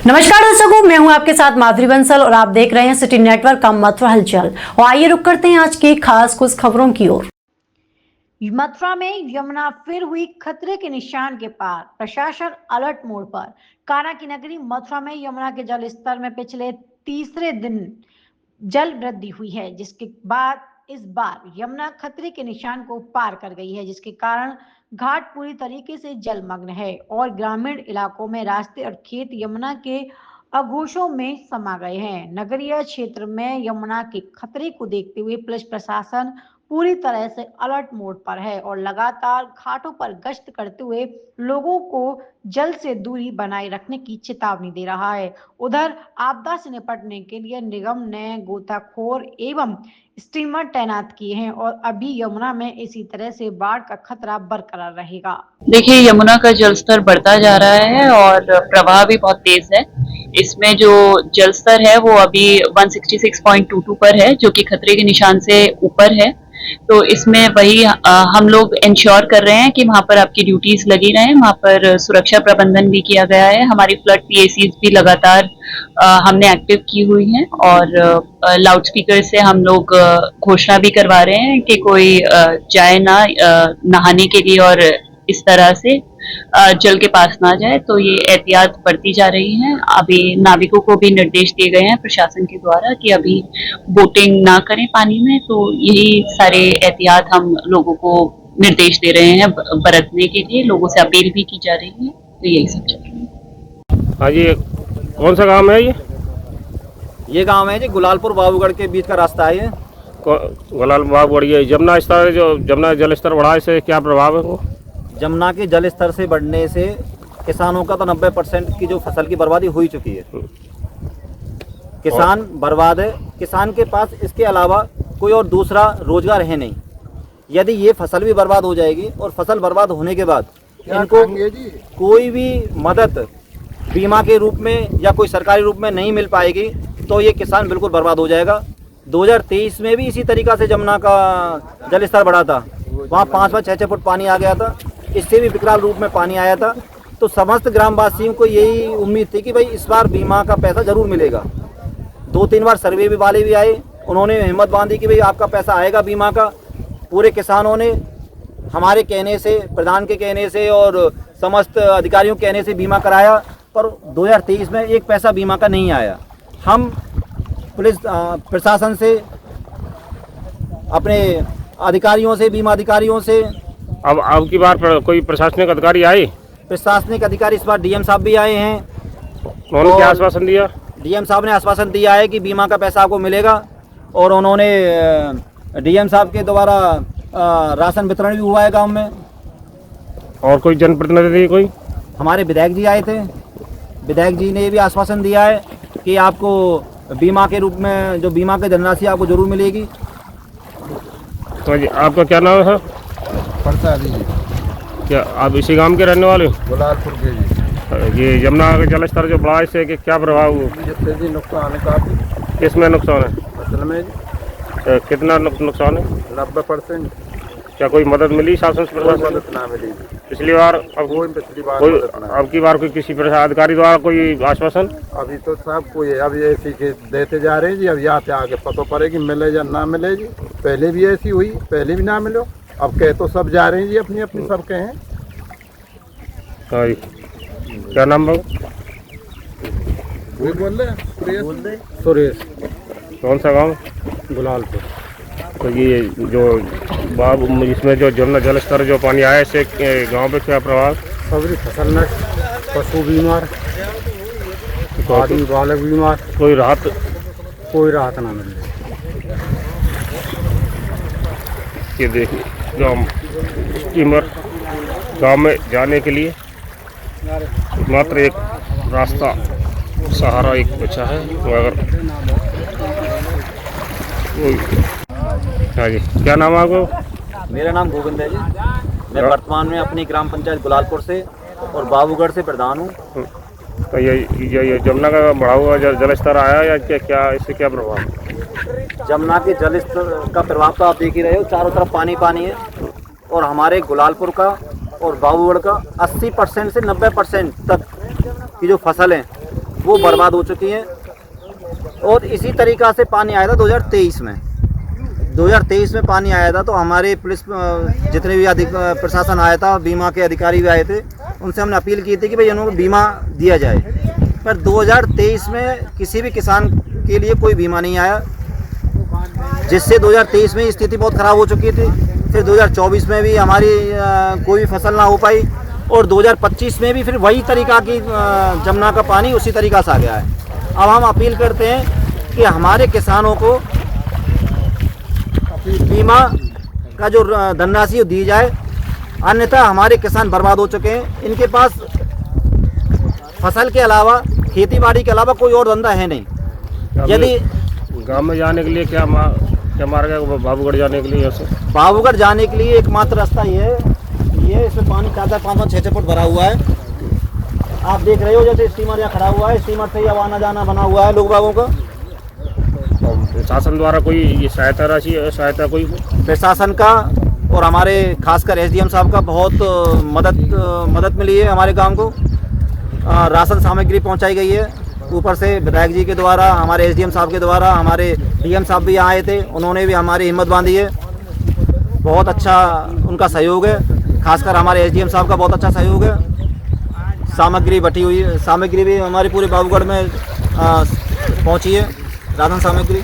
नमस्कार दर्शकों, मैं हूं आपके साथ माधुरी बंसल और आप देख रहे हैं सिटी नेटवर्क का मथुरा हलचल। और आइए रुक करते हैं आज की खास कुछ खबरों की ओर। मथुरा में यमुना फिर हुई खतरे के निशान के पार, प्रशासन अलर्ट मोड पर। कान्हा की नगरी मथुरा में यमुना के जल स्तर में पिछले तीसरे दिन जल वृद्धि हुई है, जिसके बाद इस बार यमुना खतरे के निशान को पार कर गई है, जिसके कारण घाट पूरी तरीके से जलमग्न है और ग्रामीण इलाकों में रास्ते और खेत यमुना के आघोषों में समा गए हैं। नगरीय क्षेत्र में यमुना के खतरे को देखते हुए पुलिस प्रशासन पूरी तरह से अलर्ट मोड पर है और लगातार घाटों पर गश्त करते हुए लोगों को जल से दूरी बनाए रखने की चेतावनी दे रहा है। उधर आपदा से निपटने के लिए निगम ने गोताखोर एवं स्टीमर तैनात किए हैं और अभी यमुना में इसी तरह से बाढ़ का खतरा बरकरार रहेगा। देखिए, यमुना का जल स्तर बढ़ता जा रहा है और प्रवाह भी बहुत तेज है। इसमें जो जल स्तर है वो अभी 166.22 पर है, जो कि खतरे के निशान से ऊपर है। तो इसमें वही हम लोग इंश्योर कर रहे हैं कि वहां पर आपकी ड्यूटीज लगी रहें, वहां पर सुरक्षा प्रबंधन भी किया गया है। हमारी फ्लड पीएसीज भी लगातार हमने एक्टिव की हुई हैं और लाउड स्पीकर से हम लोग घोषणा भी करवा रहे हैं कि कोई जाए ना नहाने के लिए और इस तरह से जल के पास ना जाए। तो ये एहतियात बरती जा रही है। अभी नाविकों को भी निर्देश दिए गए हैं प्रशासन के द्वारा कि अभी बोटिंग ना करें पानी में। तो यही सारे एहतियात हम लोगों को निर्देश दे रहे हैं बरतने के लिए। लोगों से अपील भी की जा रही है। तो यही सब चल रहा है। हाँ जी, कौन सा गांव है ये गांव है जी गुलालपुर बाबूगढ़ के बीच का रास्ता है ये। गुलाल बाबूगढ़। ये जमुना स्तर, जो जमुना जल स्तर बढ़ा, इससे क्या प्रभाव है वो? जमुना के जल स्तर से बढ़ने से किसानों का तो 90% की जो फसल की बर्बादी हो ही चुकी है। किसान बर्बाद है। किसान के पास इसके अलावा कोई और दूसरा रोजगार है नहीं। यदि ये फसल भी बर्बाद हो जाएगी और फसल बर्बाद होने के बाद इनको कोई भी मदद बीमा के रूप में या कोई सरकारी रूप में नहीं मिल पाएगी तो ये किसान बिल्कुल बर्बाद हो जाएगा। 2023 में भी इसी तरीक़ा से जमुना का जल स्तर बढ़ा था। वहाँ 5-5, 6-6 फुट पानी आ गया था। इससे भी विकराल रूप में पानी आया था। तो समस्त ग्रामवासियों को यही उम्मीद थी कि भाई इस बार बीमा का पैसा ज़रूर मिलेगा। 2-3 बार सर्वे भी वाले भी आए, उन्होंने हिम्मत बांधी कि भाई आपका पैसा आएगा बीमा का। पूरे किसानों ने हमारे कहने से, प्रधान के कहने से और समस्त अधिकारियों के कहने से बीमा कराया, पर 2023 में एक पैसा बीमा का नहीं आया। हम पुलिस प्रशासन से, अपने अधिकारियों से, बीमा अधिकारियों से, अब की बार कोई प्रशासनिक अधिकारी आए? प्रशासनिक अधिकारी इस बार डीएम साहब भी आए हैं। उन्होंने क्या आश्वासन दिया? डीएम साहब ने आश्वासन दिया है कि बीमा का पैसा आपको मिलेगा और उन्होंने डीएम साहब के द्वारा राशन वितरण भी हुआ है गांव में। और कोई जनप्रतिनिधि? कोई हमारे विधायक जी आए थे। विधायक जी ने भी आश्वासन दिया है कि आपको बीमा के रूप में जो बीमा की धनराशि आपको जरूर मिलेगी। तो जी, आपका क्या नाम है? प्रसाद जी। क्या आप इसी गांव के रहने वाले? गुलालपुर के जी। ये यमुना का जल स्तर जो बढ़ा, इससे कि क्या प्रभाव हुआ? जिससे जी नुकसान है काफी। किसमें नुकसान है? फसल में जी कितना नुकसान है? 90%। क्या कोई मदद मिली शासन से? कोई मदद ना मिली पिछली बार? पिछली बार कोई मदद ना। अब की बार कोई किसी अधिकारी द्वारा कोई आश्वासन? अभी तो सब कोई अभी ऐसी के देते जा रहे हैं जी। अब यहाँ पे आगे पता पड़ेगी मिले या ना मिले जी। पहले भी ऐसी हुई, पहले भी ना मिलो। अब कह तो सब जा रहे हैं जी, अपनी अपनी सब कहें। हाँ जी, क्या नाम है? वही बोल रहे सुरेश। कौन सा गांव? गुलालपुर। तो ये जो इसमें जो जमुना जल स्तर जो पानी आया, इससे गांव पे क्या प्रभाव? सबरी फसल नष्ट, पशु बीमार, आदमी बालक बीमार। कोई राहत? कोई राहत ना मिल रही। ये देखिए, गाँव स्टीमर गांव में जाने के लिए मात्र एक रास्ता सहारा एक बचा है। अगर हाँ जी, क्या नाम है आपको? मेरा नाम गोविंद है जी। मैं वर्तमान में अपनी ग्राम पंचायत गुलालपुर से और बाबूगढ़ से प्रधान हूँ। तो ये जमुना का बढ़ा हुआ जल स्तर आया या क्या इससे क्या प्रभाव? जमुना के जल स्तर का प्रभाव तो आप देख ही रहे हो, चारों तरफ पानी पानी है। और हमारे गुलालपुर का और बाबूगढ़ का 80% से 90% तक की जो फसल है वो बर्बाद हो चुकी हैं। और इसी तरीक़ा से पानी आया था 2023 में। 2023 में पानी आया था तो हमारे पुलिस जितने भी प्रशासन आया था, बीमा के अधिकारी भी आए थे, उनसे हमने अपील की थी कि भाई इनको बीमा दिया जाए। पर 2023 में किसी भी किसान के लिए कोई बीमा नहीं आया, जिससे 2023 में स्थिति बहुत ख़राब हो चुकी थी। फिर 2024 में भी हमारी कोई भी फसल ना हो पाई और 2025 में भी फिर वही तरीक़ा की जमुना का पानी उसी तरीक़ा से आ गया है। अब हम अपील करते हैं कि हमारे किसानों को बीमा का जो धनराशि दी जाए, अन्यथा हमारे किसान बर्बाद हो चुके हैं। इनके पास फसल के अलावा, खेती बाड़ी के अलावा कोई और धंधा है नहीं। यदि गांव में जाने के लिए क्या मार्ग है बाबूगढ़ जाने के लिए? ऐसे बाबूगढ़ जाने के लिए एकमात्र रास्ता ये है, इसमें पानी 4-5-6 फुट भरा हुआ है। आप देख रहे हो जैसे स्टीमर यहाँ खड़ा हुआ है, स्टीमर से ही अब आना जाना बना हुआ है लोग बागों का। प्रशासन द्वारा कोई ये सहायता राशि, सहायता कोई प्रशासन का और हमारे खासकर एसडीएम साहब का बहुत मदद मिली है हमारे गांव को। राशन सामग्री पहुंचाई गई है ऊपर से विधायक जी के द्वारा, हमारे एसडीएम साहब के द्वारा। हमारे डीएम साहब भी यहाँ आए थे, उन्होंने भी हमारी हिम्मत बांधी है। बहुत अच्छा उनका सहयोग है, खासकर हमारे एसडीएम साहब का बहुत अच्छा सहयोग है। सामग्री बटी हुई है, सामग्री भी हमारे पूरे बाबूगढ़ में पहुँची है, राशन सामग्री।